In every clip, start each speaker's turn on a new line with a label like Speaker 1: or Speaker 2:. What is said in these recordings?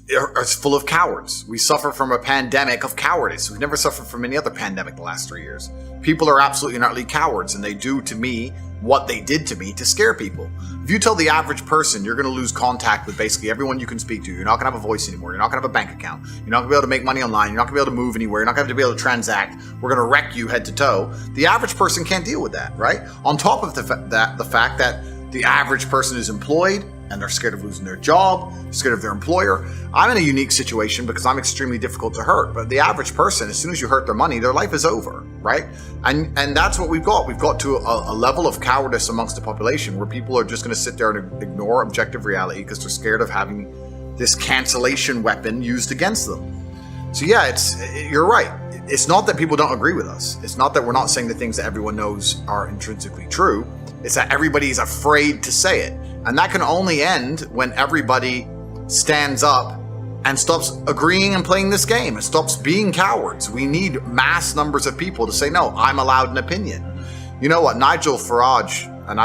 Speaker 1: is full of cowards. We suffer from a pandemic of cowardice. We've never suffered from any other pandemic the last 3 years. People are absolutely and utterly cowards, and they do to me what they did to me to scare people. If you tell the average person you're going to lose contact with basically everyone you can speak to, you're not going to have a voice anymore, you're not going to have a bank account, you're not going to be able to make money online, you're not going to be able to move anywhere, you're not going to be able to transact, we're going to wreck you head to toe, the average person can't deal with that, right? On top of the fact that the average person is employed and they're scared of losing their job, scared of their employer. I'm in a unique situation because I'm extremely difficult to hurt. But the average person, as soon as you hurt their money, their life is over, right? And that's what we've got. We've got to a level of cowardice amongst the population where people are just going to sit there and ignore objective reality because they're scared of having this cancellation weapon used against them. So yeah, you're right. It's not that people don't agree with us. It's not that we're not saying the things that everyone knows are intrinsically true. It's that everybody is afraid to say it. And that can only end when everybody stands up and stops agreeing and playing this game and stops being cowards. We need mass numbers of people to say, no, I'm allowed an opinion. You know what, Nigel Farage, and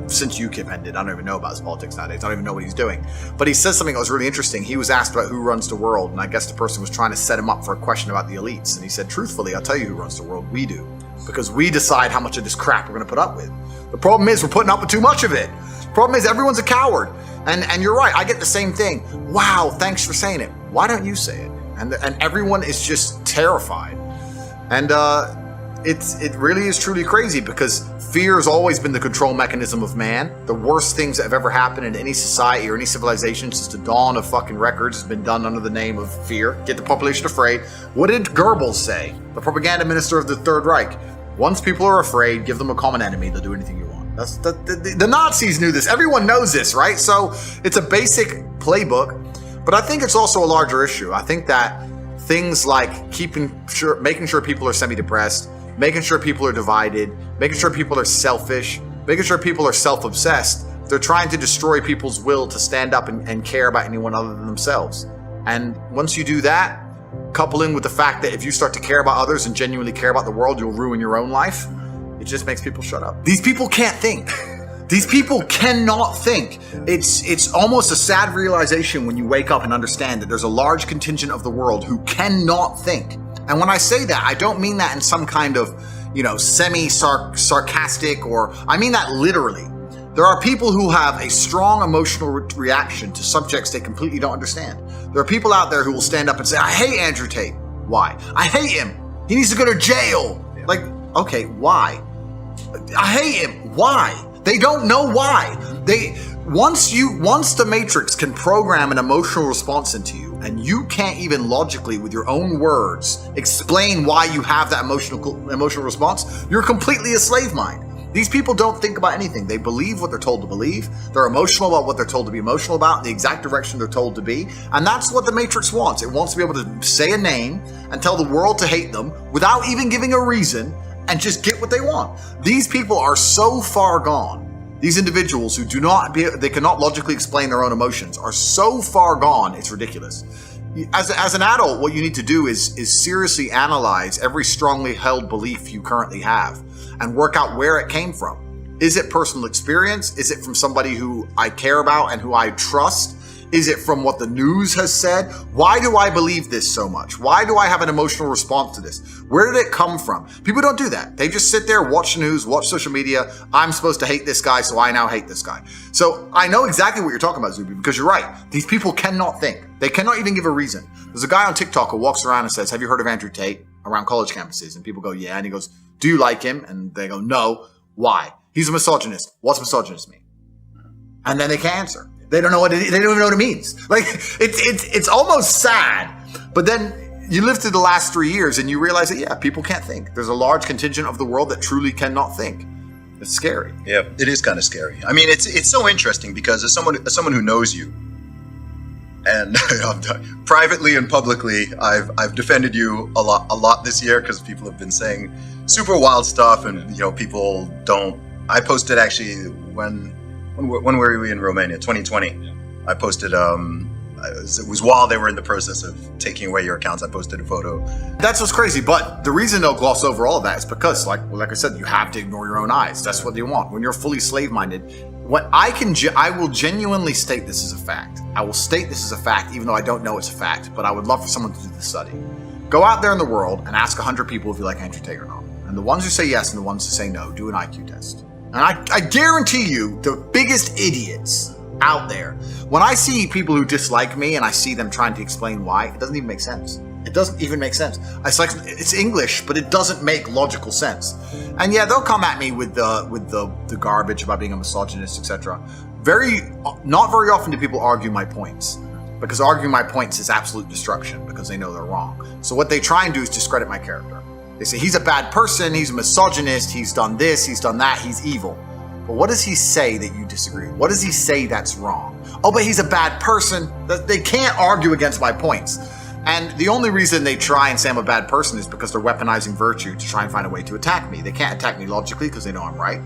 Speaker 1: since UKIP ended, I don't even know about his politics nowadays. I don't even know what he's doing. But he says something that was really interesting. He was asked about who runs the world, and I guess the person was trying to set him up for a question about the elites. And he said, truthfully, I'll tell you who runs the world. We do. Because we decide how much of this crap we're going to put up with. The problem is we're putting up with too much of it. The problem is everyone's a coward. And you're right, I get the same thing. Wow, thanks for saying it. Why don't you say it? And everyone is just terrified. And it really is truly crazy because fear has always been the control mechanism of man. The worst things that have ever happened in any society or any civilization since the dawn of fucking records has been done under the name of fear. Get the population afraid. What did Goebbels say? The propaganda minister of the Third Reich. Once people are afraid, give them a common enemy, they'll do anything you want. The Nazis knew this. Everyone knows this, right? So it's a basic playbook, but I think it's also a larger issue. I think that things like making sure people are semi-depressed, making sure people are divided, making sure people are selfish, making sure people are self-obsessed, they're trying to destroy people's will to stand up and care about anyone other than themselves. And once you do that, couple in with the fact that if you start to care about others and genuinely care about the world, you'll ruin your own life. It just makes people shut up. These people can't think. These people cannot think. It's almost a sad realization when you wake up and understand that there's a large contingent of the world who cannot think. And when I say that, I don't mean that in some kind of, semi-sarcastic or I mean that literally. There are people who have a strong emotional reaction to subjects they completely don't understand. There are people out there who will stand up and say, I hate Andrew Tate. Why? I hate him. He needs to go to jail. Like, okay, why? I hate him. Why? They don't know why. Once the Matrix can program an emotional response into you, and you can't even logically, with your own words, explain why you have that emotional response, you're completely a slave mind. These people don't think about anything. They believe what they're told to believe. They're emotional about what they're told to be emotional about, the exact direction they're told to be. And that's what the Matrix wants. It wants to be able to say a name and tell the world to hate them without even giving a reason and just get what they want. These people are so far gone. These individuals who they cannot logically explain their own emotions are so far gone, it's ridiculous. As an adult, what you need to do is seriously analyze every strongly held belief you currently have and work out where it came from. Is it personal experience? Is it from somebody who I care about and who I trust? Is it from what the news has said? Why do I believe this so much? Why do I have an emotional response to this? Where did it come from? People don't do that. They just sit there, watch the news, watch social media. I'm supposed to hate this guy, so I now hate this guy. So I know exactly what you're talking about, Zuby, because you're right. These people cannot think. They cannot even give a reason. There's a guy on TikTok who walks around and says, have you heard of Andrew Tate around college campuses? And people go, yeah. And he goes, do you like him? And they go, no. Why? He's a misogynist. What's misogynist mean? And then they can't answer. They don't know they don't even know what it means. Like it's almost sad. But then you live through the last 3 years and you realize that, yeah, people can't think. There's a large contingent of the world that truly cannot think. It's scary.
Speaker 2: Yeah, it is kind of scary. I mean, it's so interesting because as someone who knows you, and privately and publicly, I've defended you a lot this year because people have been saying super wild stuff, and people don't. I posted actually when were we in Romania? 2020. Yeah. I posted. It was while they were in the process of taking away your accounts. I posted a photo.
Speaker 1: That's what's crazy. But the reason they'll gloss over all of that is because, like I said, you have to ignore your own eyes. That's what they want. When you're fully slave-minded, What I will genuinely state this as a fact. I will state this as a fact, even though I don't know it's a fact, but I would love for someone to do the study. Go out there in the world and ask 100 people if you like Andrew Tate or not. And the ones who say yes and the ones who say no, do an IQ test. And I guarantee you, the biggest idiots out there, when I see people who dislike me and I see them trying to explain why, it doesn't even make sense. It doesn't even make sense. It's English, but it doesn't make logical sense. And yeah, they'll come at me with the garbage about being a misogynist, etc. Not very often do people argue my points, because arguing my points is absolute destruction because they know they're wrong. So what they try and do is discredit my character. They say he's a bad person, he's a misogynist, he's done this, he's done that, he's evil. But what does he say that you disagree? What does he say that's wrong? Oh, but he's a bad person. They can't argue against my points. And the only reason they try and say I'm a bad person is because they're weaponizing virtue to try and find a way to attack me. They can't attack me logically because they know I'm right.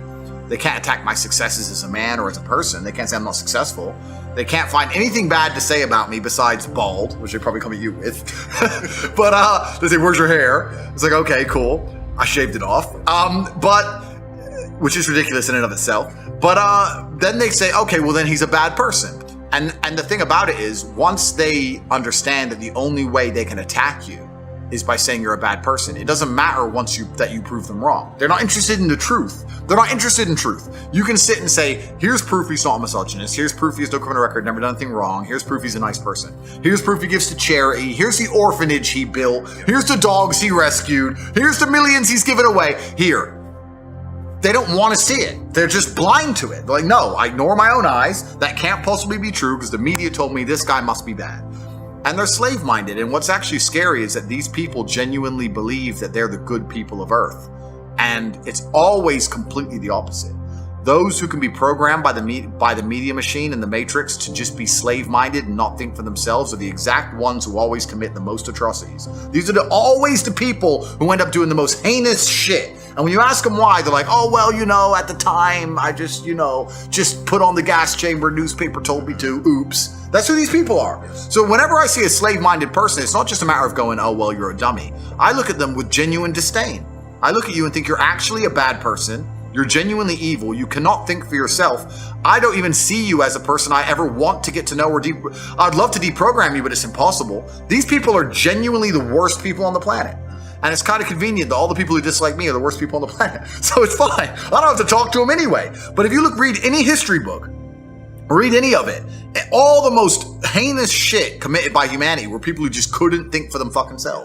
Speaker 1: They can't attack my successes as a man or as a person. They can't say I'm not successful. They can't find anything bad to say about me besides bald, which they probably come at you with. But they say, where's your hair? It's like, okay, cool. I shaved it off. Which is ridiculous in and of itself. But then they say, okay, well then he's a bad person. And the thing about it is, once they understand that the only way they can attack you is by saying you're a bad person, it doesn't matter once that you prove them wrong. They're not interested in the truth. They're not interested in truth. You can sit and say, here's proof he's not a misogynist. Here's proof he has no criminal record, never done anything wrong. Here's proof he's a nice person. Here's proof he gives to charity. Here's the orphanage he built. Here's the dogs he rescued. Here's the millions he's given away. Here. They don't want to see it. They're just blind to it. They're like, no, I ignore my own eyes. That can't possibly be true because the media told me this guy must be bad. And they're slave-minded. And what's actually scary is that these people genuinely believe that they're the good people of Earth. And it's always completely the opposite. Those who can be programmed by the media machine and the matrix to just be slave-minded and not think for themselves are the exact ones who always commit the most atrocities. These are always the people who end up doing the most heinous shit. And when you ask them why, they're like, oh, well, at the time, I just put on the gas chamber, newspaper told me to, oops. That's who these people are. So whenever I see a slave-minded person, it's not just a matter of going, oh, well, you're a dummy. I look at them with genuine disdain. I look at you and think you're actually a bad person. You're genuinely evil. You cannot think for yourself. I don't even see you as a person I ever want to get to know or I'd love to deprogram you, but it's impossible. These people are genuinely the worst people on the planet. And it's kind of convenient that all the people who dislike me are the worst people on the planet. So it's fine. I don't have to talk to them anyway. But if you read any history book, read any of it, all the most heinous shit committed by humanity were people who just couldn't think for them fucking selves.